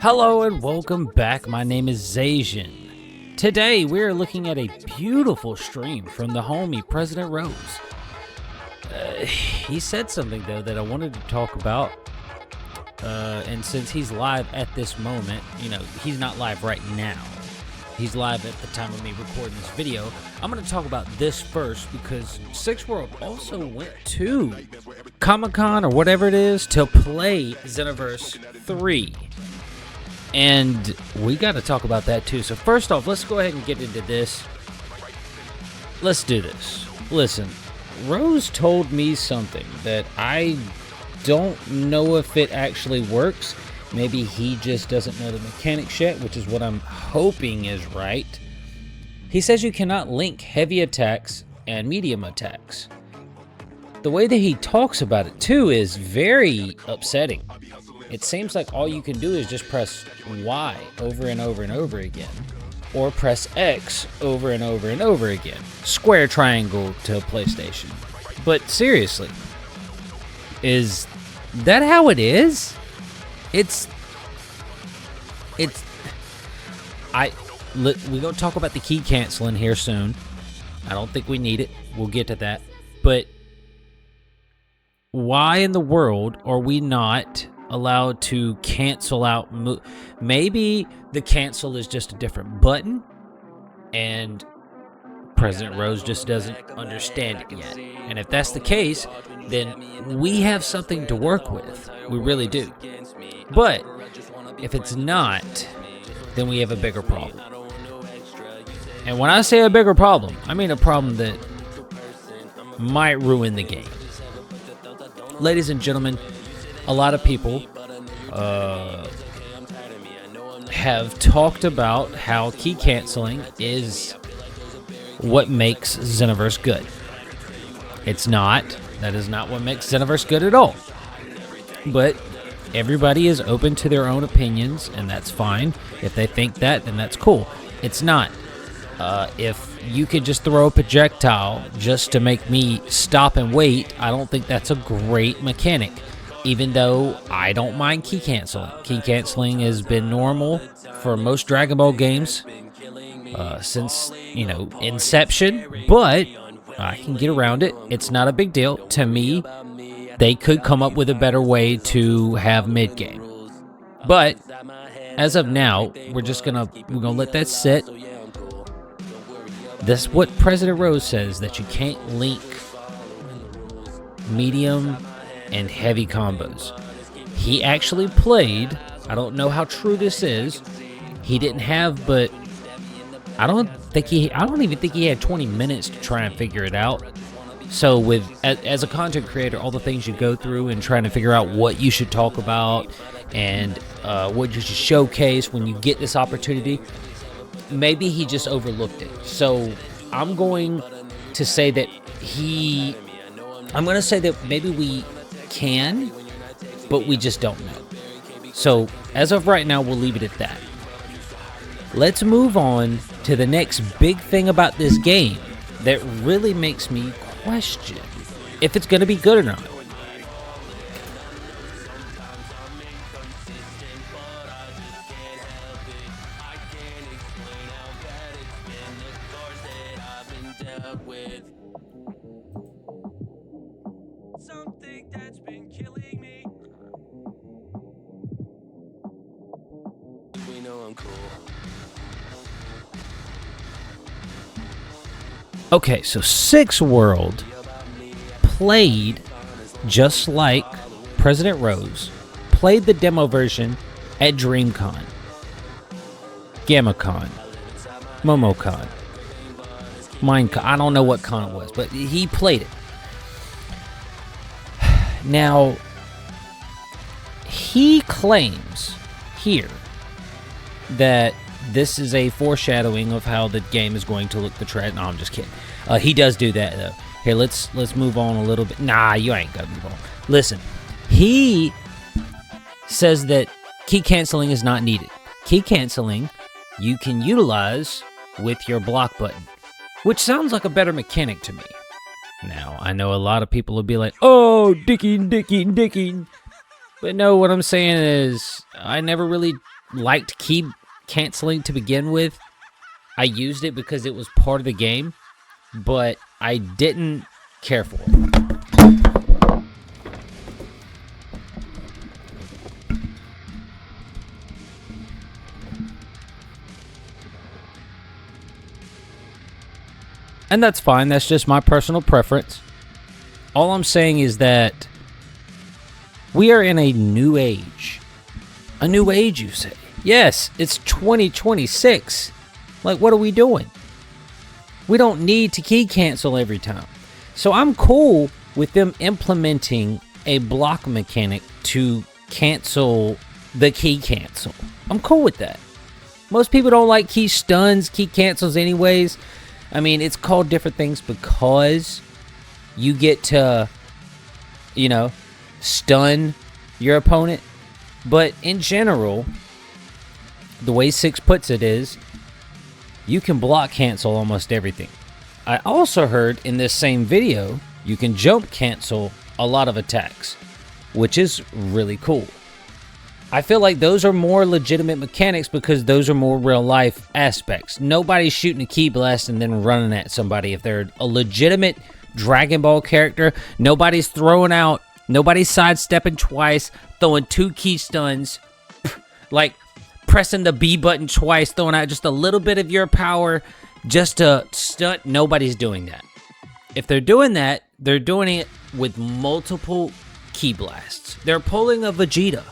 Hello and welcome back. My name is Zajan. Today we are looking at a beautiful stream from the homie President Rose. He said something though that I wanted to talk about. And since he's live at this moment, he's not live right now. He's live at the time of me recording this video. I'm going to talk about this first because Six World also went to Comic-Con or whatever it is to play Xevoverse 3. And we got to talk about that too. So first off, let's go ahead and get into this. Let's do this. Listen, Rose told me something that I don't know if it actually works. Maybe he just doesn't know the mechanics yet, which is what I'm hoping is right. He says you cannot link heavy attacks and medium attacks. The way that he talks about it too is very upsetting. It seems like all you can do is just press Y over and over and over again, or press X over and over and over again. Square triangle to PlayStation. But seriously, is that how it is? We're gonna talk about the key canceling here soon. I don't think we need it. We'll get to that. But why in the world are we not allowed to cancel out? Maybe the cancel is just a different button, and President Rose just doesn't understand it yet. And if that's the case, then we have something to work with. We really do. But if it's not, then we have a bigger problem. And when I say a bigger problem, I mean a problem that might ruin the game. Ladies and gentlemen, a lot of people have talked about how key canceling is what makes Xevoverse good. It's not. That is not what makes Xevoverse good at all. But everybody is open to their own opinions, and that's fine. If they think that, then that's cool. It's not. If you could just throw a projectile just to make me stop and wait, I don't think that's a great mechanic. Even though I don't mind key canceling. Key canceling has been normal for most Dragon Ball games since, inception. But I can get around it. It's not a big deal. To me, they could come up with a better way to have mid-game. But as of now, we're gonna let that sit. That's what President Rose says, that you can't link medium and heavy combos. He actually played, I don't know how true this is, he didn't have, but I don't even think he had 20 minutes to try and figure it out. So as a content creator, all the things you go through and trying to figure out what you should talk about and what you should showcase when you get this opportunity, maybe he just overlooked it. So I'm going to say that maybe we can, but we just don't know. So as of right now, we'll leave it at that. Let's move on to the next big thing about this game that really makes me question if it's going to be good or not. Something that's been killing me. We know I'm cool. Okay, so Six World played just like President Rose played the demo version at DreamCon, GammaCon, MomoCon, Minecon. I don't know what con it was, but he played it. Now, he claims here that this is a foreshadowing of how the game is going to look. No, I'm just kidding. He does do that, though. Here, let's move on a little bit. Nah, you ain't gonna move on. Listen, he says that key canceling is not needed. Key canceling you can utilize with your block button, which sounds like a better mechanic to me. Now, I know a lot of people will be like, oh, dicking. But no, what I'm saying is, I never really liked key canceling to begin with. I used it because it was part of the game, but I didn't care for it. And that's fine. That's just my personal preference. All I'm saying is that we are in a new age. A new age, you say? Yes, it's 2026. Like, what are we doing? We don't need to key cancel every time. So I'm cool with them implementing a block mechanic to cancel the key cancel. I'm cool with that. Most people don't like key stuns, key cancels anyways. I mean, it's called different things because you get to, stun your opponent. But in general, the way 6 puts it is, you can block cancel almost everything. I also heard in this same video, you can jump cancel a lot of attacks, which is really cool. I feel like those are more legitimate mechanics because those are more real life aspects. Nobody's shooting a key blast and then running at somebody. If they're a legitimate Dragon Ball character, nobody's sidestepping twice, throwing 2 key stuns, like pressing the B button twice, throwing out just a little bit of your power just to stunt. Nobody's doing that. If they're doing that, they're doing it with multiple key blasts. They're pulling a Vegeta.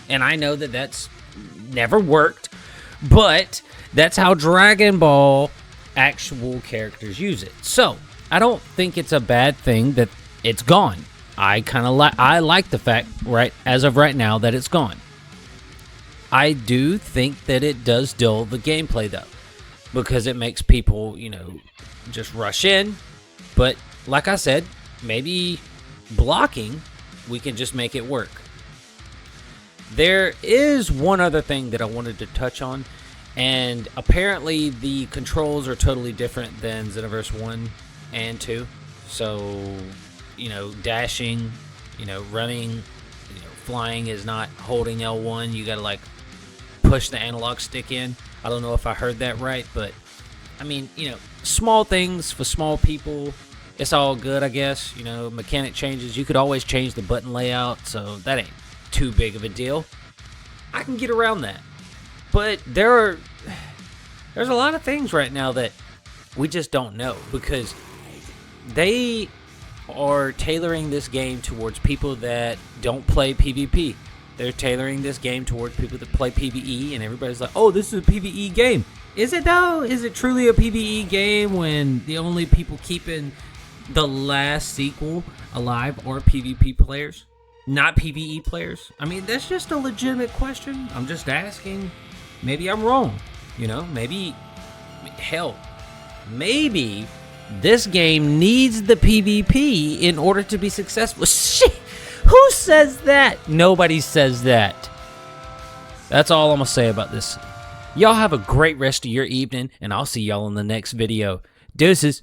And I know that that's never worked, but that's how Dragon Ball actual characters use it. So, I don't think it's a bad thing that it's gone. I like the fact, as of right now, that it's gone. I do think that it does dull the gameplay, though, because it makes people, just rush in. But, like I said, maybe blocking, we can just make it work. There is one other thing that I wanted to touch on, and apparently the controls are totally different than Xevoverse 1 and 2. So, dashing, running, flying is not holding L1. You gotta, push the analog stick in. I don't know if I heard that right, but, I mean, small things for small people. It's all good, I guess. Mechanic changes. You could always change the button layout, so that ain't too big of a deal. I can get around that. But there's a lot of things right now that we just don't know because they are tailoring this game towards people that don't play PvP. They're tailoring this game towards people that play PvE, and everybody's like, oh, this is a PvE game. Is it though? Is it truly a PvE game when the only people keeping the last sequel alive are PvP players? Not PvE players? I mean, that's just a legitimate question. I'm just asking. Maybe I'm wrong. Maybe this game needs the PvP in order to be successful. Shit! Who says that? Nobody says that. That's all I'm going to say about this. Y'all have a great rest of your evening, and I'll see y'all in the next video. Deuces.